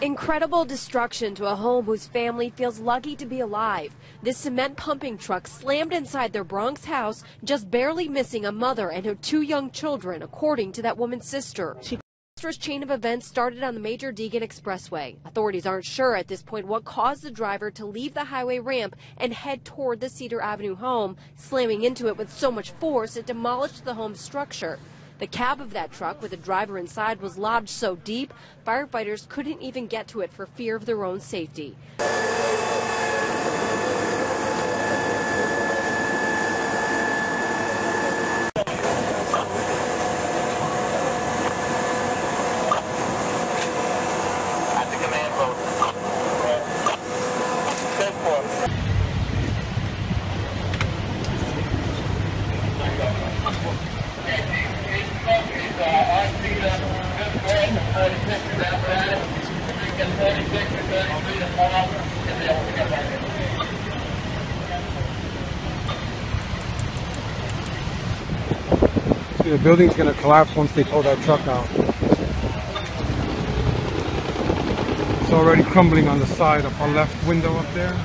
Incredible destruction to a home whose family feels lucky to be alive. This cement pumping truck slammed inside their Bronx house, just barely missing a mother and her 2 young children, according to that woman's sister. The disastrous chain of events started on the Major Deegan Expressway. Authorities aren't sure at this point what caused the driver to leave the highway ramp and head toward the Cedar Avenue home, slamming into it with so much force it demolished the home's structure. The cab of that truck with the driver inside was lodged so deep, firefighters couldn't even get to it for fear of their own safety. The building's going to collapse once they pull that truck out. It's already crumbling on the side of our left window up there.